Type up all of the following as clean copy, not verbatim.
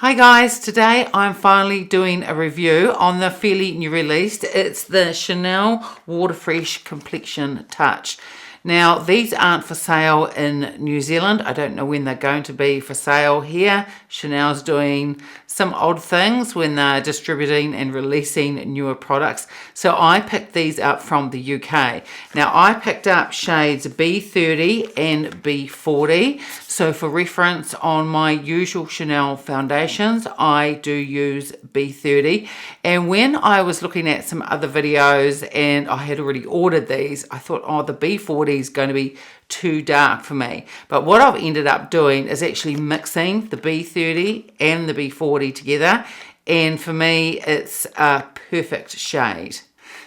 Hi guys, today I'm finally doing a review on the fairly new released. It's the Chanel Water Fresh Complexion Touch. Now these aren't for sale in New Zealand. I don't know when they're going to be for sale here. Chanel's doing some odd things when they're distributing and releasing newer products. So I picked these up from the UK. Now I picked up shades B30 and B40. So for reference, on my usual Chanel foundations, I do use B30. And when I was looking at some other videos and I had already ordered these, I thought, oh, the B40 is going to be too dark for me. But what I've ended up doing is actually mixing the B30 and the B40 together. And for me, it's a perfect shade.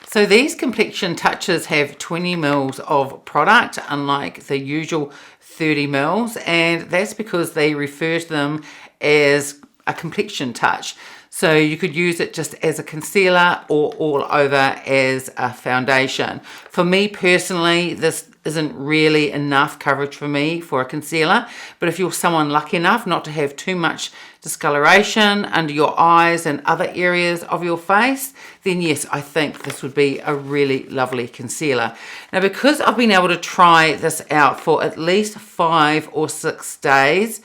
So these complexion touches have 20 mils of product, unlike the usual 30 mils, and that's because they refer to them as a complexion touch. So you could use it just as a concealer or all over as a foundation. For me personally, this isn't really enough coverage for me for a concealer, but if you're someone lucky enough not to have too much discoloration under your eyes and other areas of your face, then yes, I think this would be a really lovely concealer. Now, because I've been able to try this out for at least 5 or 6 days,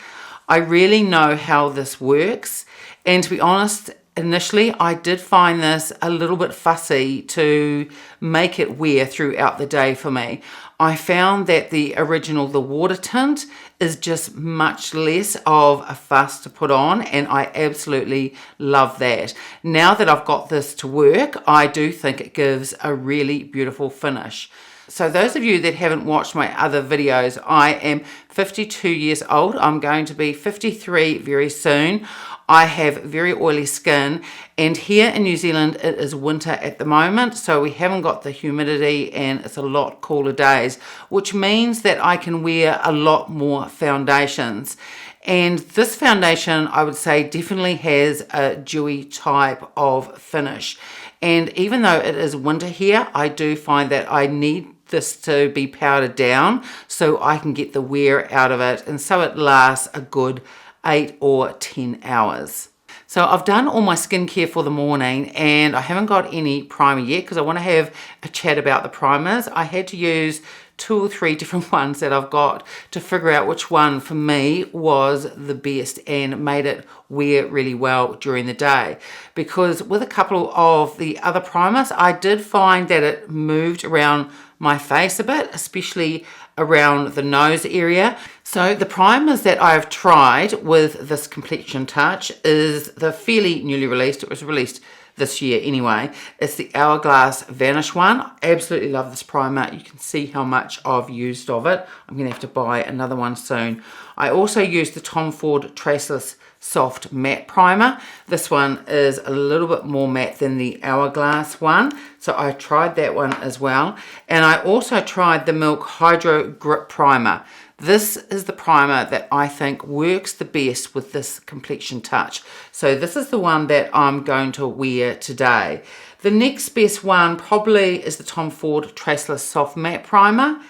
I really know how this works. And to be honest, initially I did find this a little bit fussy to make it wear throughout the day for me. I found that the water tint is just much less of a fuss to put on, and I absolutely love that. Now that I've got this to work, I do think it gives a really beautiful finish. So those of you that haven't watched my other videos, I am 52 years old. I'm going to be 53 very soon. I have very oily skin, and here in New Zealand it is winter at the moment, so we haven't got the humidity and it's a lot cooler days, which means that I can wear a lot more foundations. And this foundation, I would say, definitely has a dewy type of finish. And even though it is winter here, I do find that I need this to be powdered down so I can get the wear out of it, and so it lasts a good 8 or 10 hours. So I've done all my skincare for the morning, and I haven't got any primer yet because I want to have a chat about the primers. I had to use 2 or 3 different ones that I've got to figure out which one for me was the best and made it wear really well during the day. Because with a couple of the other primers, I did find that it moved around my face a bit, especially around the nose area. So the primers that I've tried with this complexion touch is the fairly newly released. It was released this year anyway. It's the Hourglass Vanish one. Absolutely love this primer. You can see how much I've used of it. I'm going to have to buy another one soon. I also used the Tom Ford Traceless Soft Matte Primer. This one is a little bit more matte than the Hourglass one, so I tried that one as well. And I also tried the Milk Hydro Grip Primer. This is the primer that I think works the best with this complexion touch. So this is the one that I'm going to wear today. The next best one probably is the Tom Ford Traceless Soft Matte Primer.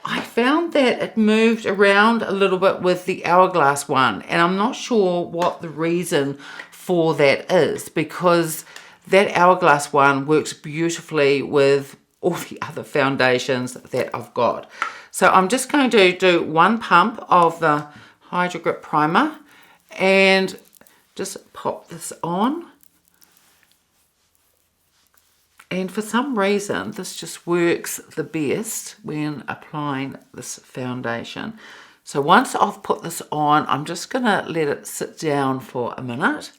I found that it moved around a little bit with the Hourglass one, and I'm not sure what the reason for that is, because that Hourglass one works beautifully with all the other foundations that I've got. So I'm just going to do 1 pump of the Hydro Grip Primer and just pop this on. And for some reason, this just works the best when applying this foundation. So once I've put this on, I'm just going to let it sit down for a minute.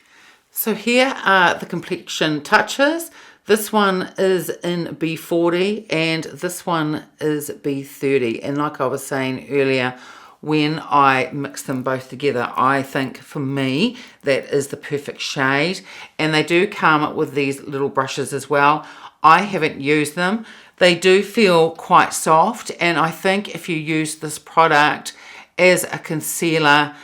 So here are the complexion touches. This one is in B40 and this one is B30. And like I was saying earlier, when I mix them both together, I think for me that is the perfect shade. And they do come with these little brushes as well. I haven't used them. They do feel quite soft, and I think if you use this product as a concealer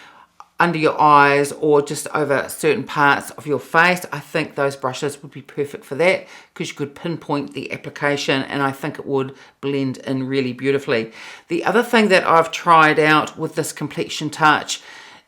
under your eyes or just over certain parts of your face, I think those brushes would be perfect for that, because you could pinpoint the application and I think it would blend in really beautifully. The other thing that I've tried out with this complexion touch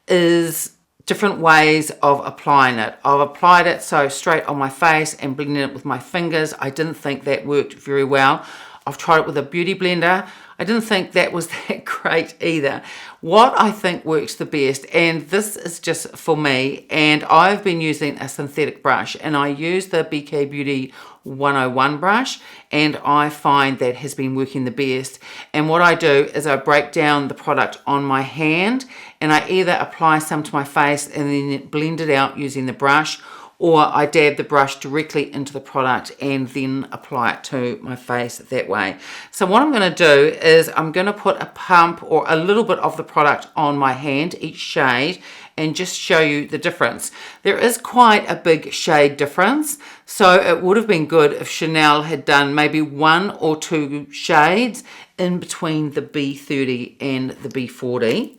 is different ways of applying it. I've applied it so straight on my face and blended it with my fingers. I didn't think that worked very well. I've tried it with a beauty blender. I didn't think that was that great either. What I think works the best, and this is just for me, and I've been using a synthetic brush, and I use the BK Beauty 101 brush, and I find that has been working the best. And what I do is I break down the product on my hand, and I either apply some to my face and then blend it out using the brush, or I dab the brush directly into the product and then apply it to my face that way. So what I'm going to do is I'm going to put a pump or a little bit of the product on my hand, each shade, and just show you the difference. There is quite a big shade difference, so it would have been good if Chanel had done maybe 1 or 2 shades in between the B30 and the B40.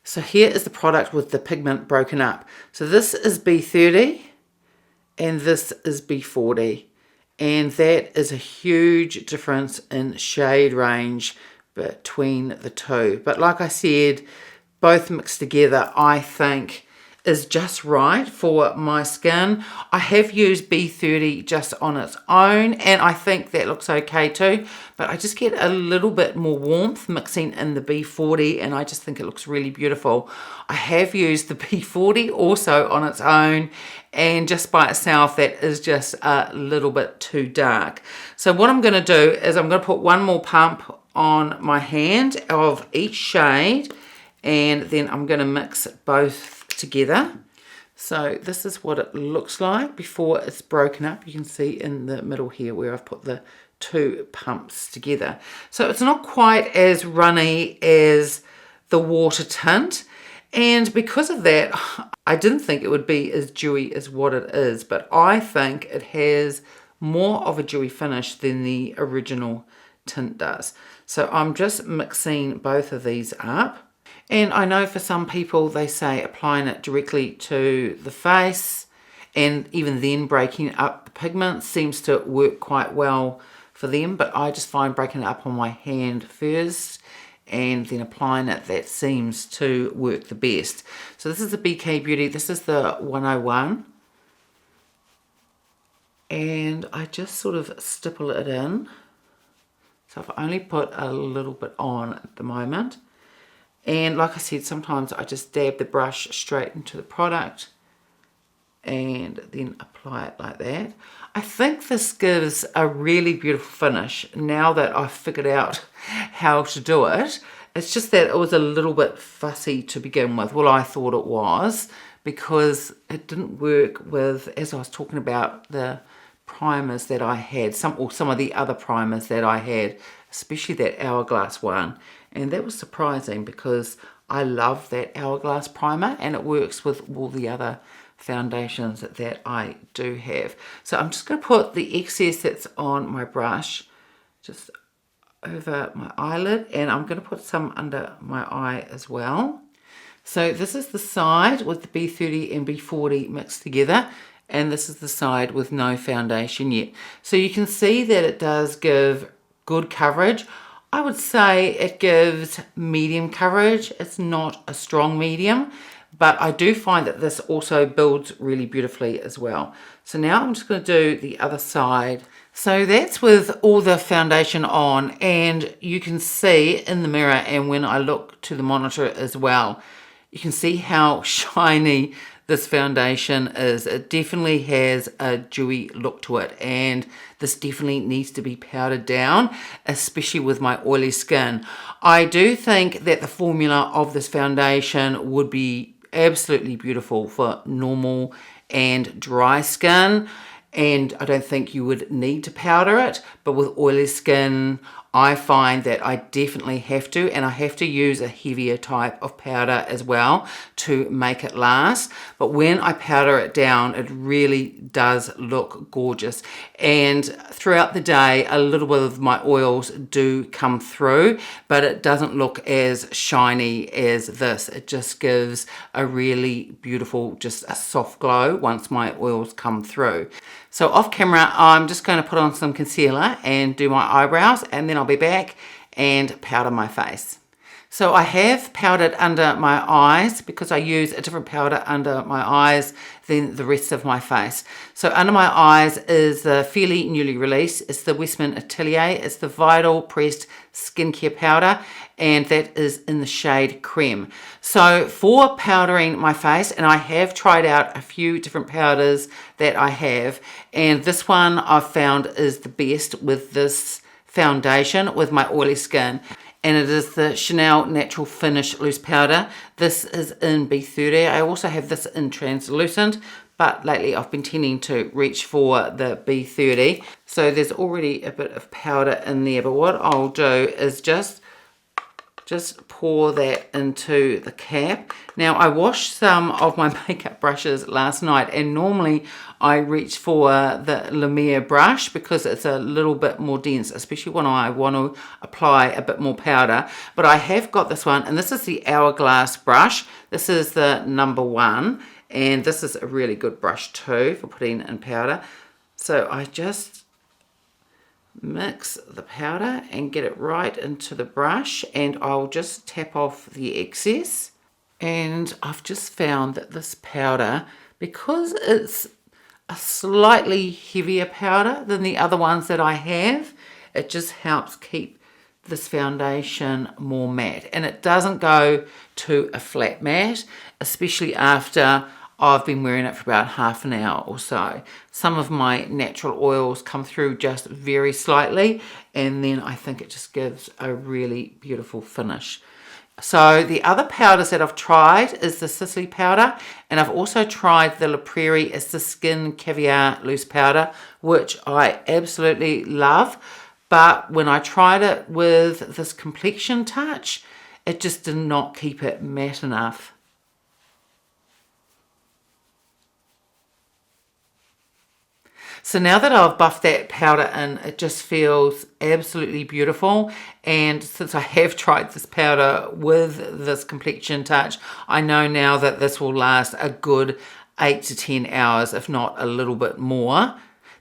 So here is the product with the pigment broken up. So this is B30. And this is B40, and that is a huge difference in shade range between the two. But like I said, both mixed together I think is just right for my skin. I have used B30 just on its own, and I think that looks okay too, but I just get a little bit more warmth mixing in the B40, and I just think it looks really beautiful. I have used the B40 also on its own, and just by itself that is just a little bit too dark. So what I'm going to do is I'm going to put one more pump on my hand of each shade, and then I'm going to mix both together. So this is what it looks like before it's broken up. You can see in the middle here where I've put the 2 pumps together. So it's not quite as runny as the water tint, and because of that I didn't think it would be as dewy as what it is, but I think it has more of a dewy finish than the original tint does. So I'm just mixing both of these up. And I know for some people they say applying it directly to the face and even then breaking up the pigment seems to work quite well for them, but I just find breaking it up on my hand first and then applying it, that seems to work the best. So this is the BK Beauty, this is the 101, and I just sort of stipple it in. So I've only put a little bit on at the moment. And like I said, sometimes I just dab the brush straight into the product and then apply it like that. I think this gives a really beautiful finish now that I've figured out how to do it. It's just that it was a little bit fussy to begin with. Well, I thought it was, because it didn't work with, as I was talking about, the primers that I had, some of the other primers that I had, especially that Hourglass one. And that was surprising because I love that Hourglass primer and it works with all the other foundations that I do have. So I'm just going to put the excess that's on my brush just over my eyelid, and I'm going to put some under my eye as well. So this is the side with the B30 and B40 mixed together, and this is the side with no foundation yet. So you can see that it does give good coverage. I would say it gives medium coverage. It's not a strong medium, but I do find that this also builds really beautifully as well. So now I'm just going to do the other side. So that's with all the foundation on, and you can see in the mirror and when I look to the monitor as well, you can see how shiny this foundation is. It definitely has a dewy look to it, and this definitely needs to be powdered down, especially with my oily skin. I do think that the formula of this foundation would be absolutely beautiful for normal and dry skin, and I don't think you would need to powder it, but with oily skin I find that I definitely have to, and I have to use a heavier type of powder as well to make it last. But when I powder it down, it really does look gorgeous. And throughout the day, a little bit of my oils do come through, but it doesn't look as shiny as this. It just gives a really beautiful, just a soft glow once my oils come through. So off camera, I'm just going to put on some concealer and do my eyebrows, and then I'll be back and powder my face. So I have powdered under my eyes because I use a different powder under my eyes than the rest of my face. So under my eyes is the fairly newly released. It's the Westman Atelier. It's the Vital Pressed Skincare Powder, and that is in the shade Creme. So for powdering my face, and I have tried out a few different powders that I have, and this one I've found is the best with this foundation with my oily skin. And it is the Chanel Natural Finish Loose Powder. This is in B30. I also have this in translucent, but lately I've been tending to reach for the B30. So there's already a bit of powder in there, but what I'll do is just pour that into the cap. Now I washed some of my makeup brushes last night, and normally I reach for the Lumiere brush because it's a little bit more dense, especially when I want to apply a bit more powder. But I have got this one, and this is the Hourglass brush. This is the #1, and this is a really good brush too for putting in powder. So I just mix the powder and get it right into the brush, and I'll just tap off the excess. And I've just found that this powder, because it's a slightly heavier powder than the other ones that I have, it just helps keep this foundation more matte, and it doesn't go to a flat matte, especially after I've been wearing it for about half an hour or so. Some of my natural oils come through just very slightly, and then I think it just gives a really beautiful finish. So the other powders that I've tried is the Sisley powder, and I've also tried the Prairie. It's the Skin Caviar Loose Powder, which I absolutely love. But when I tried it with this Complexion touch, it just did not keep it matte enough. So now that I've buffed that powder in, it just feels absolutely beautiful. And since I have tried this powder with this Complexion touch, I know now that this will last a good 8 to 10 hours, if not a little bit more.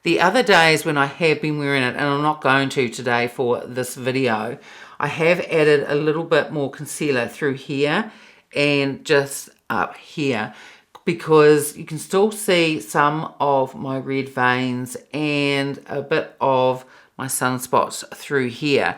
The other days when I have been wearing it, and I'm not going to today for this video, I have added a little bit more concealer through here and just up here, because you can still see some of my red veins and a bit of my sunspots through here.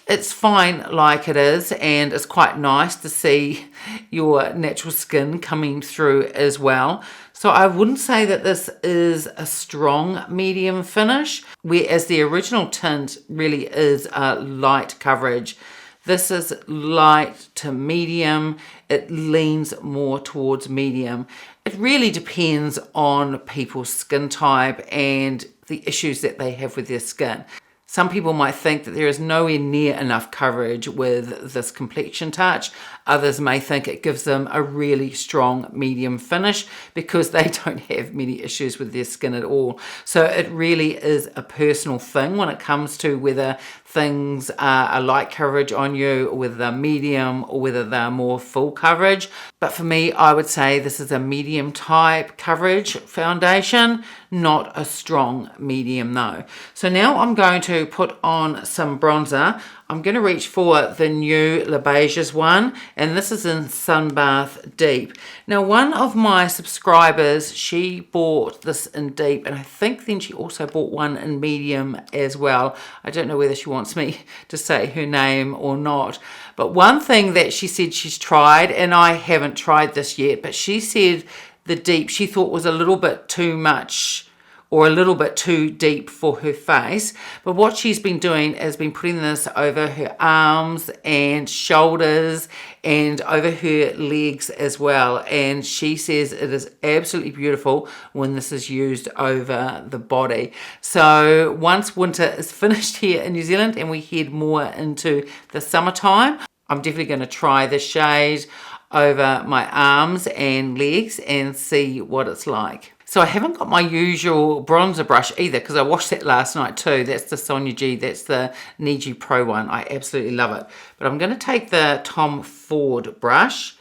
It's fine like it is, and it's quite nice to see your natural skin coming through as well. So I wouldn't say that this is a strong medium finish, whereas the original tint really is a light coverage. This is light to medium. It leans more towards medium. It really depends on people's skin type and the issues that they have with their skin. Some people might think that there is nowhere near enough coverage with this Complexion touch. Others may think it gives them a really strong medium finish because they don't have many issues with their skin at all. So it really is a personal thing when it comes to whether things are a light coverage on you, or whether they're medium, or whether they're more full coverage. But for me, I would say this is a medium type coverage foundation, not a strong medium though. So now I'm going to put on some bronzer. I'm going to reach for the new Beiges one, and this is in Sunbath Deep. Now, one of my subscribers, she bought this in Deep, and I think then she also bought one in Medium as well. I don't know whether she wants me to say her name or not, but one thing that she said she's tried, and I haven't tried this yet, but she said the Deep she thought was a little bit too much, or a little bit too deep for her face. But what she's been doing is been putting this over her arms and shoulders and over her legs as well. And she says it is absolutely beautiful when this is used over the body. So once winter is finished here in New Zealand and we head more into the summertime, I'm definitely going to try the shade over my arms and legs and see what it's like. So I haven't got my usual bronzer brush either, because I washed that last night too. That's the Sonia G, that's the Niji Pro one. I absolutely love it. But I'm going to take the Tom Ford brush,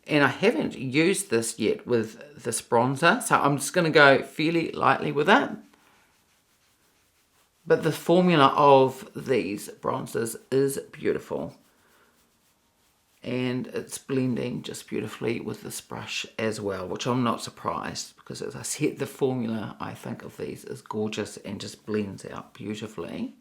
and I haven't used this yet with this bronzer. So I'm just going to go fairly lightly with it. But the formula of these bronzers is beautiful. and it's blending just beautifully with this brush as well, which I'm not surprised because, as I said, the formula I think of these is gorgeous and just blends out beautifully.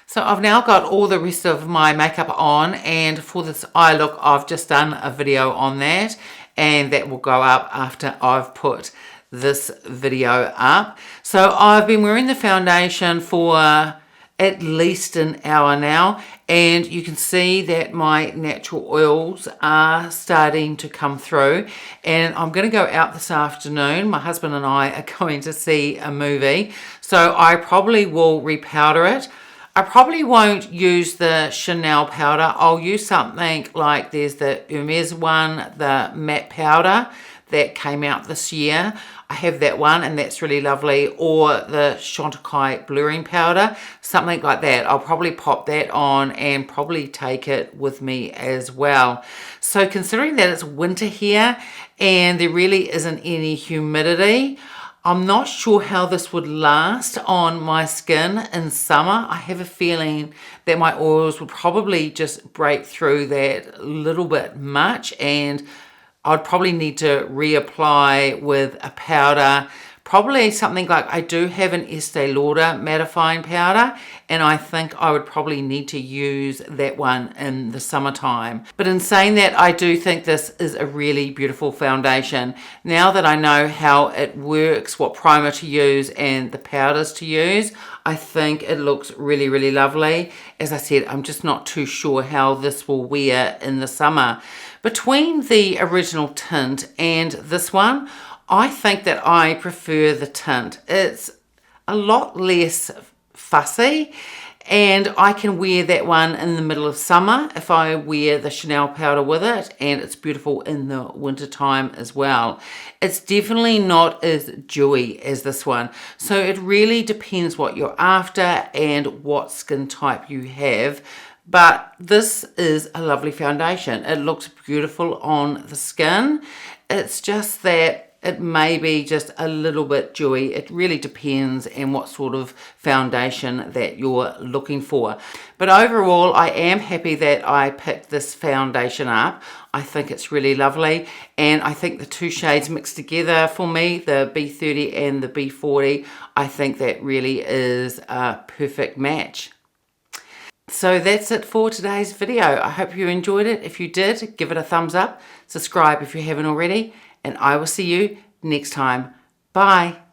So I've now got all the rest of my makeup on, and for this eye look I've just done a video on that, and that will go up after I've put this video up. So I've been wearing the foundation for at least an hour now, and you can see that my natural oils are starting to come through, and I'm going to go out this afternoon. My husband and I are going to see a movie, so I probably will repowder it. I probably won't use the Chanel powder. I'll use something like, there's the Hermes one, the matte powder that came out this year. I have that one and that's really lovely, or the Chantecaille blurring powder, something like that. I'll probably pop that on and probably take it with me as well. So considering that it's winter here and there really isn't any humidity, I'm not sure how this would last on my skin in summer. I have a feeling that my oils would probably just break through that a little bit much, and I'd probably need to reapply with a powder, probably something like, I do have an Estee Lauder mattifying powder, and I think I would probably need to use that one in the summertime. But in saying that, I do think this is a really beautiful foundation. Now that I know how it works, what primer to use and the powders to use, I think it looks really, really lovely. As I said, I'm just not too sure how this will wear in the summer. Between the original tint and this one, I think that I prefer the tint. It's a lot less fussy, and I can wear that one in the middle of summer if I wear the Chanel powder with it, and it's beautiful in the winter time as well. It's definitely not as dewy as this one, so it really depends what you're after and what skin type you have. But this is a lovely foundation. It looks beautiful on the skin. It's just that it may be just a little bit dewy. It really depends on what sort of foundation that you're looking for. But overall, I am happy that I picked this foundation up. I think it's really lovely, and I think the two shades mixed together for me, the B30 and the B40, I think that really is a perfect match. So that's it for today's video. I hope you enjoyed it. If you did, give it a thumbs up, subscribe if you haven't already, and I will see you next time. Bye.